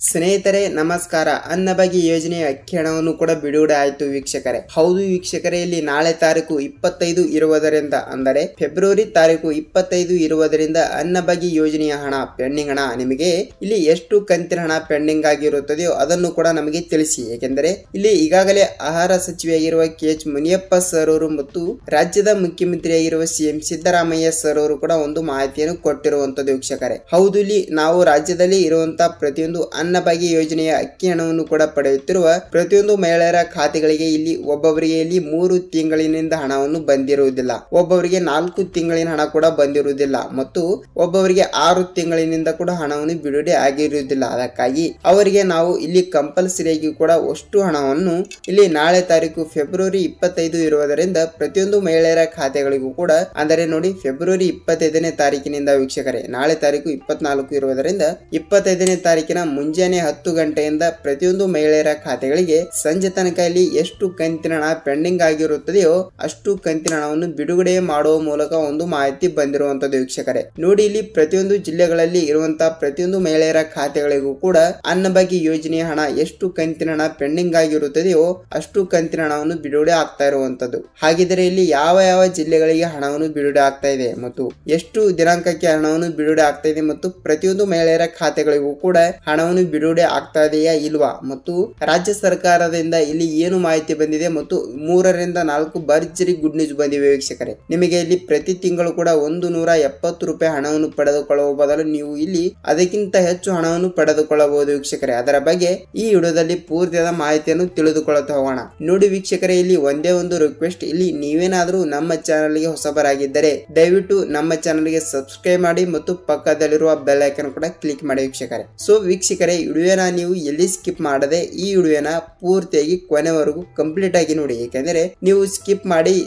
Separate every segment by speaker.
Speaker 1: ಸ್ನೇಹಿತರೆ ನಮಸ್ಕಾರ. ಅನ್ನಭಾಗ್ಯ ಯೋಜನೆಯ ಅಕ್ಕಿ ಹಣವನ್ನು ಕೂಡ ಬಿಡುಗಡೆ ಆಯಿತು ವೀಕ್ಷಕರೇ. ಹೌದು ವೀಕ್ಷಕರೇ, ಇಲ್ಲಿ ನಾಳೆ ತಾರೀಕು 25 ಇರುವುದರಿಂದ ಅಂದರೆ ಫೆಬ್ರವರಿ ತಾರೀಕು 25 ಇರುವುದರಿಂದ ಅನ್ನಭಾಗ್ಯ ಯೋಜನೆಯ ಹಣ ಪೆಂಡಿಂಗ್ ಹಣ ನಿಮಗೆ ಇಲ್ಲಿ ಎಷ್ಟು ಕಂತಿನ ಹಣ ಪೆಂಡಿಂಗ್ ಆಗಿರುತ್ತದೆಯೋ ಅದನ್ನು ಕೂಡ ನಮಗೆ ತಿಳಿಸಿ. ಏಕೆಂದರೆ ಇಲ್ಲಿ ಈಗಾಗಲೇ ಆಹಾರ ಸಚಿವೆಯಾಗಿರುವ KH ಮುನಿಯಪ್ಪ ಸರ್ ಅವರು ಮತ್ತು ರಾಜ್ಯದ ಮುಖ್ಯಮಂತ್ರಿಯಾಗಿರುವ CM ಸಿದ್ದರಾಮಯ್ಯ ಸರ್ ಅವರು ಕೂಡ ಒಂದು ಮಾಹಿತಿಯನ್ನು ಕೊಟ್ಟಿರುವಂತದ್ದು ವೀಕ್ಷಕರೇ. ಹೌದು, ಇಲ್ಲಿ ನಾವು ರಾಜ್ಯದಲ್ಲಿ ಇರುವಂತಹ ಪ್ರತಿಯೊಂದು ಅನ್ನಭಾಗ್ಯ ಯೋಜನೆಯ ಅಕ್ಕಿ ಹಣವನ್ನು ಕೂಡ ಪಡೆಯುತ್ತಿರುವ ಪ್ರತಿಯೊಂದು ಮಹಿಳೆಯರ ಖಾತೆಗಳಿಗೆ ಇಲ್ಲಿ ಒಬ್ಬೊಬ್ಬರಿಗೆ ಇಲ್ಲಿ 3 ತಿಂಗಳಿನಿಂದ ಹಣವನ್ನು ಬಂದಿರುವುದಿಲ್ಲ, ಒಬ್ಬೊಬ್ಬರಿಗೆ 4 ತಿಂಗಳಿನ ಹಣ ಕೂಡ ಬಂದಿರುವುದಿಲ್ಲ ಮತ್ತು ಒಬ್ಬೊಬ್ಬರಿಗೆ 6 ತಿಂಗಳಿನಿಂದ ಕೂಡ ಹಣವನ್ನು ಬಿಡುಗಡೆ ಆಗಿರುವುದಿಲ್ಲ. ಅದಕ್ಕಾಗಿ ಅವರಿಗೆ ನಾವು ಇಲ್ಲಿ ಕಂಪಲ್ಸರಿಯಾಗಿ ಕೂಡ ಅಷ್ಟು ಹಣವನ್ನು ಇಲ್ಲಿ ನಾಳೆ ತಾರೀಕು ಫೆಬ್ರವರಿ 25 ಇರುವುದರಿಂದ ಪ್ರತಿಯೊಂದು ಮಹಿಳೆಯರ ಖಾತೆಗಳಿಗೂ ಕೂಡ ಅಂದರೆ ನೋಡಿ ಫೆಬ್ರವರಿ 25ನೇ ತಾರೀಕಿನಿಂದ ವೀಕ್ಷಕರೇ, ನಾಳೆ ತಾರೀಕು 24 ಇರುವುದರಿಂದ 25ನೇ ತಾರೀಕಿನ ಮುಂಜಾನೆ 10 ಗಂಟೆಯಿಂದ ಪ್ರತಿಯೊಂದು ಮಹಿಳೆಯರ ಖಾತೆಗಳಿಗೆ ಸಂಜೆ ತನಕ ಇಲ್ಲಿ ಎಷ್ಟು ಕಂತಿನ ಹಣ ಪೆಂಡಿಂಗ್ ಆಗಿರುತ್ತದೆಯೋ ಅಷ್ಟು ಕಂತಿನ ಹಣವನ್ನು ಬಿಡುಗಡೆ ಮಾಡುವ ಮೂಲಕ ಒಂದು ಮಾಹಿತಿ ಬಂದಿರುವಂತದ್ದು ವೀಕ್ಷಕರೇ. ನೋಡಿ, ಇಲ್ಲಿ ಪ್ರತಿಯೊಂದು ಜಿಲ್ಲೆಗಳಲ್ಲಿ ಇರುವಂತಹ ಪ್ರತಿಯೊಂದು ಮಹಿಳೆಯರ ಖಾತೆಗಳಿಗೂ ಕೂಡ ಅನ್ನಭಾಗ್ಯ ಯೋಜನೆಯ ಹಣ ಎಷ್ಟು ಕಂತಿನ ಹಣ ಪೆಂಡಿಂಗ್ ಆಗಿರುತ್ತದೆಯೋ ಅಷ್ಟು ಕಂತಿನ ಹಣವನ್ನು ಬಿಡುಗಡೆ ಆಗ್ತಾ ಇರುವಂತದ್ದು. ಹಾಗಿದ್ರೆ ಇಲ್ಲಿ ಯಾವ ಯಾವ ಜಿಲ್ಲೆಗಳಿಗೆ ಹಣವನ್ನು ಬಿಡುಗಡೆ ಆಗ್ತಾ ಇದೆ ಮತ್ತು ಎಷ್ಟು ದಿನಾಂಕಕ್ಕೆ ಹಣವನ್ನು ಬಿಡುಗಡೆ ಆಗ್ತಾ ಇದೆ ಮತ್ತು ಪ್ರತಿಯೊಂದು ಮಹಿಳೆಯರ ಖಾತೆಗಳಿಗೂ ಕೂಡ ಹಣವನ್ನು ಬಿಡುಗಡೆ ಆಗ್ತಾ ಇದೆಯಾ ಇಲ್ವಾ ಮತ್ತು ರಾಜ್ಯ ಸರ್ಕಾರದಿಂದ ಇಲ್ಲಿ ಏನು ಮಾಹಿತಿ ಬಂದಿದೆ ಮತ್ತು 3 ರಿಂದ 4 ಭರ್ಜರಿ ಗುಡ್ ನ್ಯೂಸ್ ಬಂದಿವೆ ವೀಕ್ಷಕರೇ. ನಿಮಗೆ ಇಲ್ಲಿ ಪ್ರತಿ ತಿಂಗಳು ಕೂಡ 170 ರೂಪಾಯಿ ಹಣವನ್ನು ಪಡೆದುಕೊಳ್ಳುವ ಬದಲು ನೀವು ಇಲ್ಲಿ ಅದಕ್ಕಿಂತ ಹೆಚ್ಚು ಹಣವನ್ನು ಪಡೆದುಕೊಳ್ಳಬಹುದು ವೀಕ್ಷಕರೇ. ಅದರ ಬಗ್ಗೆ ಈ ವಿಡಿಯೋದಲ್ಲಿ ಪೂರ್ತಿಯಾದ ಮಾಹಿತಿಯನ್ನು ತಿಳಿದುಕೊಳ್ಳುತ್ತಾ ಹೋಗೋಣ. ನೋಡಿ ವೀಕ್ಷಕರೇ, ಇಲ್ಲಿ ಒಂದೇ ಒಂದು ರಿಕ್ವೆಸ್ಟ್, ಇಲ್ಲಿ ನೀವೇನಾದ್ರೂ ನಮ್ಮ ಚಾನಲ್ಗೆ ಹೊಸಬರಾಗಿದ್ದರೆ ದಯವಿಟ್ಟು ನಮ್ಮ ಚಾನಲ್ಗೆ ಸಬ್ಸ್ಕ್ರೈಬ್ ಮಾಡಿ ಮತ್ತು ಪಕ್ಕದಲ್ಲಿರುವ ಬೆಲ್ ಐಕಾನ್ ಕೂಡ ಕ್ಲಿಕ್ ಮಾಡಿ ವೀಕ್ಷಕರೇ. ಸೊ ವೀಕ್ಷಕರೇ, ವಿಡಿಯೋನ ನೀವು ಎಲ್ಲಿ ಸ್ಕಿಪ್ ಮಾಡದೆ ಈ ವಿಡಿಯೋನ ಪೂರ್ತಿಯಾಗಿ ಕೊನೆವರೆಗೂ ಕಂಪ್ಲೀಟ್ ಆಗಿ ನೋಡಿ. ಏಕೆಂದರೆ ನೀವು ಸ್ಕಿಪ್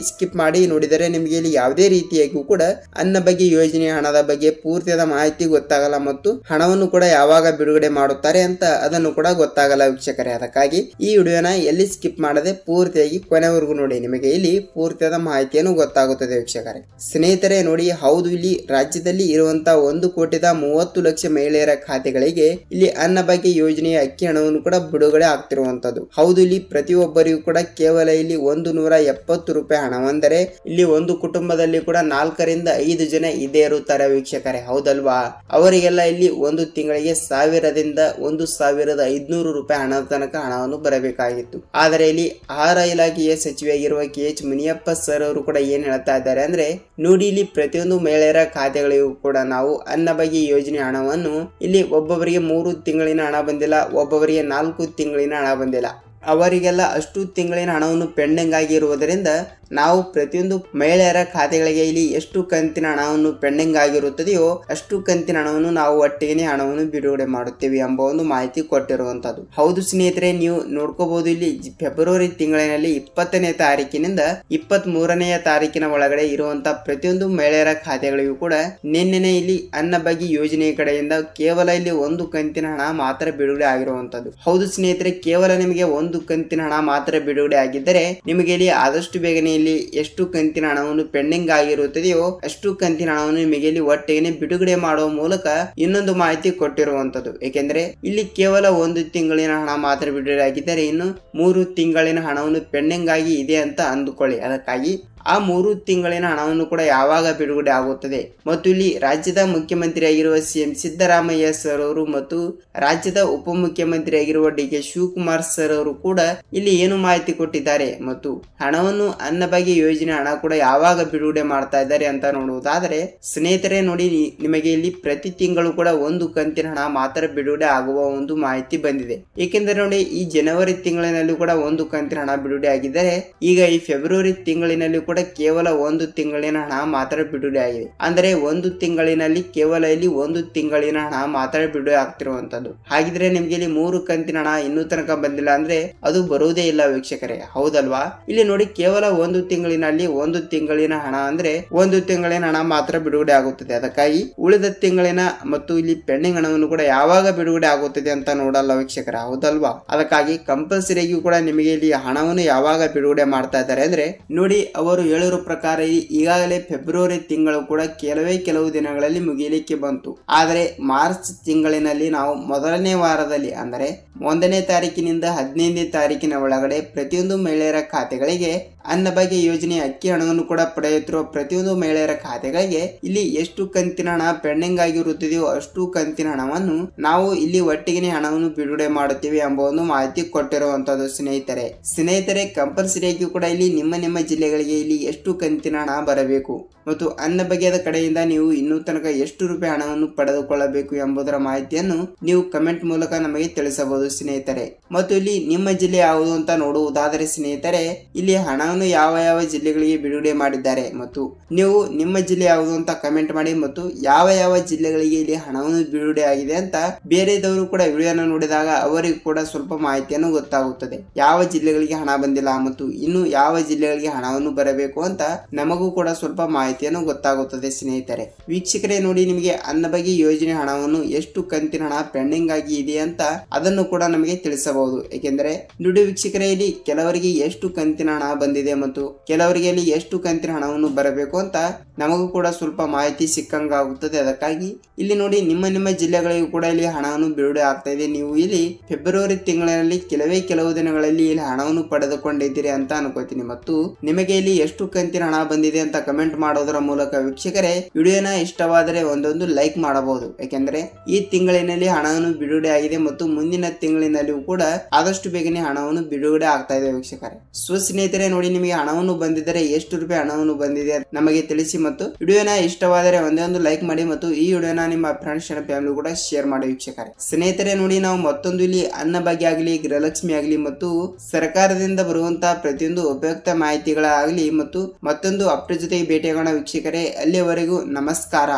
Speaker 1: ಮಾಡಿ ನೋಡಿದರೆ ನಿಮಗೆ ಇಲ್ಲಿ ಯಾವುದೇ ರೀತಿಯಾಗಿಯೂ ಕೂಡ ಅನ್ನಭಾಗ್ಯ ಯೋಜನೆಯ ಹಣದ ಬಗ್ಗೆ ಪೂರ್ತಿಯಾದ ಮಾಹಿತಿ ಗೊತ್ತಾಗಲ್ಲ ಮತ್ತು ಹಣವನ್ನು ಕೂಡ ಯಾವಾಗ ಬಿಡುಗಡೆ ಮಾಡುತ್ತಾರೆ ಅಂತ ಅದನ್ನು ಕೂಡ ಗೊತ್ತಾಗಲ್ಲ ವೀಕ್ಷಕರೇ. ಅದಕ್ಕಾಗಿ ಈ ವಿಡಿಯೋನ ಎಲ್ಲಿ ಸ್ಕಿಪ್ ಮಾಡದೆ ಪೂರ್ತಿಯಾಗಿ ಕೊನೆವರೆಗೂ ನೋಡಿ, ನಿಮಗೆ ಇಲ್ಲಿ ಪೂರ್ತಿಯಾದ ಮಾಹಿತಿಯನ್ನು ಗೊತ್ತಾಗುತ್ತದೆ ವೀಕ್ಷಕರೇ. ಸ್ನೇಹಿತರೆ ನೋಡಿ, ಹೌದು, ಇಲ್ಲಿ ರಾಜ್ಯದಲ್ಲಿ ಇರುವಂತಹ 1,30,30,00,000 ಮಹಿಳೆಯರ ಖಾತೆಗಳಿಗೆ ಇಲ್ಲಿ ಅನ್ನಭಾಗ್ಯ ಯೋಜನೆಯ ಅಕ್ಕಿ ಹಣವನ್ನು ಕೂಡ ಬಿಡುಗಡೆ ಆಗ್ತಿರುವಂತದ್ದು. ಹೌದು, ಇಲ್ಲಿ ಪ್ರತಿಯೊಬ್ಬರಿಗೂ ಕೂಡ ಕೇವಲ ಇಲ್ಲಿ 170 ರೂಪಾಯಿ ಹಣ, ಅಂದರೆ ಇಲ್ಲಿ ಒಂದು ಕುಟುಂಬದಲ್ಲಿ ಕೂಡ 4 ರಿಂದ 5 ಜನ ಇದೇ ಇರುತ್ತಾರೆ ವೀಕ್ಷಕರೇ, ಹೌದಲ್ವಾ? ಅವರಿಗೆಲ್ಲ ಇಲ್ಲಿ ಒಂದು ತಿಂಗಳಿಗೆ 1000 ರಿಂದ 1,500 ರೂಪಾಯಿ ಹಣದ ತನಕ ಹಣವನ್ನು ಬರಬೇಕಾಗಿತ್ತು. ಆದರೆ ಇಲ್ಲಿ ಆಹಾರ ಇಲಾಖೆಯ ಸಚಿವೆಯಾಗಿರುವ KH ಮುನಿಯಪ್ಪ ಸರ್ ಅವರು ಕೂಡ ಏನ್ ಹೇಳ್ತಾ ಇದ್ದಾರೆ ಅಂದ್ರೆ, ನೋಡಿ ಇಲ್ಲಿ ಪ್ರತಿಯೊಂದು ಮಹಿಳೆಯರ ಖಾತೆಗಳಿಗೂ ಕೂಡ ನಾವು ಅನ್ನಭಾಗ್ಯ ಯೋಜನೆ ಹಣವನ್ನು ಇಲ್ಲಿ ಒಬ್ಬೊಬ್ಬರಿಗೆ 3 ತಿಂಗಳಿನ ಹಣ ಬಂದಿಲ್ಲ, ಒಬ್ಬೊಬ್ಬರಿಗೆ 4 ತಿಂಗಳಿನ ಹಣ ಬಂದಿಲ್ಲ, ಅವರಿಗೆಲ್ಲ ಅಷ್ಟು ತಿಂಗಳಿನ ಹಣವನ್ನು ಪೆಂಡಿಂಗ್ ಆಗಿರುವುದರಿಂದ ನಾವು ಪ್ರತಿಯೊಂದು ಮಹಿಳೆಯರ ಖಾತೆಗಳಿಗೆ ಇಲ್ಲಿ ಎಷ್ಟು ಕಂತಿನ ಹಣವನ್ನು ಪೆಂಡಿಂಗ್ ಆಗಿರುತ್ತದೆಯೋ ಅಷ್ಟು ಕಂತಿನ ಹಣವನ್ನು ನಾವು ಒಟ್ಟಿಗೆ ಹಣವನ್ನು ಬಿಡುಗಡೆ ಮಾಡುತ್ತೇವೆ ಎಂಬ ಒಂದು ಮಾಹಿತಿ ಕೊಟ್ಟಿರುವಂತದ್ದು. ಹೌದು ಸ್ನೇಹಿತರೆ, ನೀವು ನೋಡ್ಕೋಬಹುದು, ಇಲ್ಲಿ ಫೆಬ್ರವರಿ ತಿಂಗಳಿನಲ್ಲಿ 20ನೇ ತಾರೀಕಿನಿಂದ 23ನೇ ತಾರೀಕಿನ ಒಳಗಡೆ ಇರುವಂತಹ ಪ್ರತಿಯೊಂದು ಮಹಿಳೆಯರ ಖಾತೆಗಳಿಗೂ ಕೂಡ ನಿನ್ನೆ ಇಲ್ಲಿ ಅನ್ನಭಾಗ್ಯ ಯೋಜನೆ ಕಡೆಯಿಂದ ಕೇವಲ ಇಲ್ಲಿ ಒಂದು ಕಂತಿನ ಹಣ ಮಾತ್ರ ಬಿಡುಗಡೆ ಆಗಿರುವಂತದ್ದು. ಹೌದು ಸ್ನೇಹಿತರೆ, ಕೇವಲ ನಿಮಗೆ ಒಂದು ಕಂತಿನ ಹಣ ಮಾತ್ರ ಬಿಡುಗಡೆ ಆಗಿದ್ದರೆ ನಿಮಗೆ ಇಲ್ಲಿ ಆದಷ್ಟು ಬೇಗನೆ ಇಲ್ಲಿ ಎಷ್ಟು ಕಂತಿನ ಹಣವನ್ನು ಪೆಂಡಿಂಗ್ ಆಗಿರುತ್ತದೆಯೋ ಅಷ್ಟು ಕಂತಿನ ಹಣವನ್ನು ನಿಮಗೆ ಇಲ್ಲಿ ಒಟ್ಟಿಗೆ ಬಿಡುಗಡೆ ಮಾಡುವ ಮೂಲಕ ಇನ್ನೊಂದು ಮಾಹಿತಿ ಕೊಟ್ಟಿರುವಂತದ್ದು. ಏಕೆಂದರೆ ಇಲ್ಲಿ ಕೇವಲ 1 ತಿಂಗಳಿನ ಹಣ ಮಾತ್ರ ಬಿಡುಗಡೆ ಆಗಿದ್ದರೆ ಇನ್ನು 3 ತಿಂಗಳಿನ ಹಣವನ್ನು ಪೆಂಡಿಂಗ್ ಆಗಿ ಇದೆ ಅಂತ ಅಂದುಕೊಳ್ಳಿ. ಅದಕ್ಕಾಗಿ ಆ 3 ತಿಂಗಳಿನ ಹಣವನ್ನು ಕೂಡ ಯಾವಾಗ ಬಿಡುಗಡೆ ಆಗುತ್ತದೆ ಮತ್ತು ಇಲ್ಲಿ ರಾಜ್ಯದ ಮುಖ್ಯಮಂತ್ರಿಯಾಗಿರುವ CM ಸಿದ್ದರಾಮಯ್ಯ ಸರ್ ಅವರು ಮತ್ತು ರಾಜ್ಯದ ಉಪಮುಖ್ಯಮಂತ್ರಿಯಾಗಿರುವ DK ಶಿವಕುಮಾರ್ ಸರ್ ಅವರು ಕೂಡ ಇಲ್ಲಿ ಏನು ಮಾಹಿತಿ ಕೊಟ್ಟಿದ್ದಾರೆ ಮತ್ತು ಹಣವನ್ನು ಅನ್ನಭಾಗ್ಯ ಯೋಜನೆ ಹಣ ಕೂಡ ಯಾವಾಗ ಬಿಡುಗಡೆ ಮಾಡ್ತಾ ಇದ್ದಾರೆ ಅಂತ ನೋಡುವುದಾದರೆ ಸ್ನೇಹಿತರೆ ನೋಡಿ, ನಿಮಗೆ ಇಲ್ಲಿ ಪ್ರತಿ ತಿಂಗಳು ಕೂಡ ಒಂದು ಕಂತಿನ ಹಣ ಮಾತ್ರ ಬಿಡುಗಡೆ ಆಗುವ ಒಂದು ಮಾಹಿತಿ ಬಂದಿದೆ. ಏಕೆಂದರೆ ನೋಡಿ, ಈ ಜನವರಿ ತಿಂಗಳಿನಲ್ಲಿ ಕೂಡ ಒಂದು ಕಂತಿನ ಹಣ ಬಿಡುಗಡೆ ಆಗಿದ್ದರೆ ಈಗ ಈ ಫೆಬ್ರವರಿ ತಿಂಗಳಿನಲ್ಲಿ ಕೂಡ ಕೇವಲ 1 ತಿಂಗಳಿನ ಹಣ ಮಾತ್ರ ಬಿಡುಗಡೆ ಆಗಿದೆ. ಅಂದರೆ 1 ತಿಂಗಳಿನಲ್ಲಿ ಕೇವಲ ಇಲ್ಲಿ 1 ತಿಂಗಳಿನ ಹಣ ಮಾತ್ರ ಬಿಡುಗಡೆ ಆಗ್ತಿರುವಂತದ್ದು. ಹಾಗಿದ್ರೆ ನಿಮ್ಗೆ ಇಲ್ಲಿ 3 ಕಂತಿನ ಹಣ ಇನ್ನೂ ತನಕ ಬಂದಿಲ್ಲ ಅಂದ್ರೆ ಅದು ಬರುವುದೇ ಇಲ್ಲ ವೀಕ್ಷಕರೇ, ಹೌದಲ್ವಾ? ಇಲ್ಲಿ ನೋಡಿ, ಕೇವಲ 1 ತಿಂಗಳಿನಲ್ಲಿ 1 ತಿಂಗಳಿನ ಹಣ ಅಂದ್ರೆ 1 ತಿಂಗಳಿನ ಹಣ ಮಾತ್ರ ಬಿಡುಗಡೆ ಆಗುತ್ತದೆ. ಅದಕ್ಕಾಗಿ ಉಳಿದ ತಿಂಗಳಿನ ಮತ್ತು ಇಲ್ಲಿ ಪೆಂಡಿಂಗ್ ಹಣವನ್ನು ಕೂಡ ಯಾವಾಗ ಬಿಡುಗಡೆ ಆಗುತ್ತದೆ ಅಂತ ನೋಡಲ್ಲ ವೀಕ್ಷಕರ, ಹೌದಲ್ವಾ? ಅದಕ್ಕಾಗಿ ಕಂಪಲ್ಸರಿಯಾಗಿ ಕೂಡ ನಿಮಗೆ ಇಲ್ಲಿ ಹಣವನ್ನು ಯಾವಾಗ ಬಿಡುಗಡೆ ಮಾಡ್ತಾ ಇದ್ದಾರೆ ಅಂದ್ರೆ ನೋಡಿ, ಅವರು ಅವರು ಹೇಳಿರೋ ಪ್ರಕಾರ ಈಗಾಗಲೇ ಫೆಬ್ರವರಿ ತಿಂಗಳು ಕೂಡ ಕೆಲವು ದಿನಗಳಲ್ಲಿ ಮುಗಿಯಲಿಕ್ಕೆ ಬಂತು. ಆದರೆ ಮಾರ್ಚ್ ತಿಂಗಳಿನಲ್ಲಿ ನಾವು ಮೊದಲನೇ ವಾರದಲ್ಲಿ ಅಂದರೆ 1ನೇ ತಾರೀಕಿನಿಂದ 15ನೇ ತಾರೀಕಿನ ಒಳಗಡೆ ಪ್ರತಿಯೊಂದು ಮಹಿಳೆಯರ ಖಾತೆಗಳಿಗೆ ಅನ್ನಭಾಗ್ಯ ಯೋಜನೆ ಅಕ್ಕಿ ಹಣವನ್ನು ಕೂಡ ಪಡೆಯುತ್ತಿರುವ ಪ್ರತಿಯೊಂದು ಮಹಿಳೆಯರ ಖಾತೆಗಳಿಗೆ ಇಲ್ಲಿ ಎಷ್ಟು ಕಂತಿನ ಹಣ ಪೆಂಡಿಂಗ್ ಆಗಿರುತ್ತದೆಯೋ ಅಷ್ಟು ಕಂತಿನ ಹಣವನ್ನು ನಾವು ಇಲ್ಲಿ ಒಟ್ಟಿಗೆ ಹಣವನ್ನು ಬಿಡುಗಡೆ ಮಾಡುತ್ತೇವೆ ಎಂಬ ಒಂದು ಮಾಹಿತಿ ಕೊಟ್ಟಿರುವಂತದ್ದು ಸ್ನೇಹಿತರೆ ಕಂಪಲ್ಸರಿಯಾಗಿ ಕೂಡ ಇಲ್ಲಿ ನಿಮ್ಮ ಜಿಲ್ಲೆಗಳಿಗೆ ಇಲ್ಲಿ ಎಷ್ಟು ಕಂತಿನ ಹಣ ಬರಬೇಕು ಮತ್ತು ಅನ್ನಭಾಗ್ಯದ ಕಡೆಯಿಂದ ನೀವು ಇನ್ನೂ ತನಕ ಎಷ್ಟು ರೂಪಾಯಿ ಹಣವನ್ನು ಪಡೆದುಕೊಳ್ಳಬೇಕು ಎಂಬುದರ ಮಾಹಿತಿಯನ್ನು ನೀವು ಕಮೆಂಟ್ ಮೂಲಕ ನಮಗೆ ತಿಳಿಸಬಹುದು ಸ್ನೇಹಿತರೆ. ಮತ್ತು ಇಲ್ಲಿ ನಿಮ್ಮ ಜಿಲ್ಲೆ ಯಾವುದು ಅಂತ ನೋಡುವುದಾದರೆ ಸ್ನೇಹಿತರೆ, ಇಲ್ಲಿ ಹಣವನ್ನು ಯಾವ ಜಿಲ್ಲೆಗಳಿಗೆ ಬಿಡುಗಡೆ ಮಾಡಿದ್ದಾರೆ ಮತ್ತು ನೀವು ನಿಮ್ಮ ಜಿಲ್ಲೆ ಯಾವುದು ಅಂತ ಕಮೆಂಟ್ ಮಾಡಿ ಮತ್ತು ಯಾವ ಜಿಲ್ಲೆಗಳಿಗೆ ಇಲ್ಲಿ ಹಣವನ್ನು ಬಿಡುಗಡೆ ಆಗಿದೆ ಅಂತ ಬೇರೆದವರು ಕೂಡ ವಿಡಿಯೋನ ನೋಡಿದಾಗ ಅವರಿಗೂ ಕೂಡ ಸ್ವಲ್ಪ ಮಾಹಿತಿಯನ್ನು ಗೊತ್ತಾಗುತ್ತದೆ. ಯಾವ ಜಿಲ್ಲೆಗಳಿಗೆ ಹಣ ಬಂದಿಲ್ಲ ಮತ್ತು ಇನ್ನು ಯಾವ ಜಿಲ್ಲೆಗಳಿಗೆ ಹಣವನ್ನು ಬರಬೇಕು ಅಂತ ನಮಗೂ ಕೂಡ ಸ್ವಲ್ಪ ಮಾಹಿತಿಯನ್ನು ಗೊತ್ತಾಗುತ್ತದೆ ಸ್ನೇಹಿತರೆ. ವೀಕ್ಷಕರೇ ನೋಡಿ, ನಿಮಗೆ ಅನ್ನಭಾಗ್ಯ ಯೋಜನೆ ಹಣವನ್ನು ಎಷ್ಟು ಕಂತಿನ ಹಣ ಪೆಂಡಿಂಗ್ ಆಗಿ ಇದೆ ಅಂತ ಅದನ್ನು ಕೂಡ ನಮಗೆ ತಿಳಿಸಬಹುದು. ಏಕೆಂದರೆ ನೋಡಿ ವೀಕ್ಷಕರೇ, ಇಲ್ಲಿ ಕೆಲವರಿಗೆ ಎಷ್ಟು ಕಂತಿನ ಹಣ ಬಂದಿದೆ ಮತ್ತು ಕೆಲವರಿಗೆ ಇಲ್ಲಿ ಎಷ್ಟು ಕಂತಿನ ಹಣವನ್ನು ಬರಬೇಕು ಅಂತ ನಮಗೂ ಕೂಡ ಸ್ವಲ್ಪ ಮಾಹಿತಿ ಸಿಕ್ಕಂಗಾಗುತ್ತದೆ. ಅದಕ್ಕಾಗಿ ಇಲ್ಲಿ ನೋಡಿ ನಿಮ್ಮ ಜಿಲ್ಲೆಗಳಿಗೂ ಕೂಡ ಇಲ್ಲಿ ಹಣವನ್ನು ಬಿಡುಗಡೆ ಆಗ್ತಾ ಇದೆ. ನೀವು ಇಲ್ಲಿ ಫೆಬ್ರವರಿ ತಿಂಗಳಿನಲ್ಲಿ ಕೆಲವು ದಿನಗಳಲ್ಲಿ ಇಲ್ಲಿ ಹಣವನ್ನು ಪಡೆದುಕೊಂಡಿದ್ದೀರಿ ಅಂತ ಅನ್ಕೋತೀನಿ ಮತ್ತು ನಿಮಗೆ ಇಲ್ಲಿ ಎಷ್ಟು ಕಂತಿನ ಹಣ ಬಂದಿದೆ ಅಂತ ಕಮೆಂಟ್ ಮಾಡೋದರ ಮೂಲಕ ವೀಕ್ಷಕರೇ ವಿಡಿಯೋನ ಇಷ್ಟವಾದರೆ ಒಂದೊಂದು ಲೈಕ್ ಮಾಡಬಹುದು. ಯಾಕೆಂದ್ರೆ ಈ ತಿಂಗಳಿನಲ್ಲಿ ಹಣವನ್ನು ಬಿಡುಗಡೆ ಆಗಿದೆ ಮತ್ತು ಮುಂದಿನ ತಿಂಗಳಿನಲ್ಲಿಯೂ ಕೂಡ ಆದಷ್ಟು ಬೇಗನೆ ಹಣವನ್ನು ಬಿಡುಗಡೆ ಆಗ್ತಾ ಇದೆ ವೀಕ್ಷಕರೇ. ಸ್ನೇಹಿತರೆ ನೋಡಿ, ನಿಮಗೆ ಹಣವನ್ನು ಬಂದಿದ್ದರೆ ಎಷ್ಟು ರೂಪಾಯಿ ಹಣವನ್ನು ಬಂದಿದೆ ನಮಗೆ ತಿಳಿಸಿ ಮತ್ತು ವಿಡಿಯೋನ ಇಷ್ಟವಾದರೆ ಒಂದೊಂದು ಲೈಕ್ ಮಾಡಿ ಮತ್ತು ಈ ವಿಡಿಯೋನ ನಿಮ್ಮ ಫ್ರೆಂಡ್ಸ್ ಅಂಡ್ ಫ್ಯಾಮಿಲಿ ಕೂಡ ಶೇರ್ ಮಾಡಿ ವೀಕ್ಷಕರೇ. ಸ್ನೇಹಿತರೆ ನೋಡಿ, ನಾವು ಮತ್ತೊಂದು ಇಲ್ಲಿ ಅನ್ನಭಾಗ್ಯ ಆಗಲಿ, ಗೃಹಲಕ್ಷ್ಮಿ ಆಗಲಿ ಮತ್ತು ಸರ್ಕಾರದಿಂದ ಬರುವಂತಹ ಪ್ರತಿಯೊಂದು ಉಪಯುಕ್ತ ಮಾಹಿತಿಗಳಾಗಲಿ ಮತ್ತು ಮತ್ತೊಂದು ಅಪ್ಡೇಟ್ ಜೊತೆಗೆ ಭೇಟಿಯಾಗೋಣ ವೀಕ್ಷಕರೇ. ಅಲ್ಲಿಯವರೆಗೂ ನಮಸ್ಕಾರ.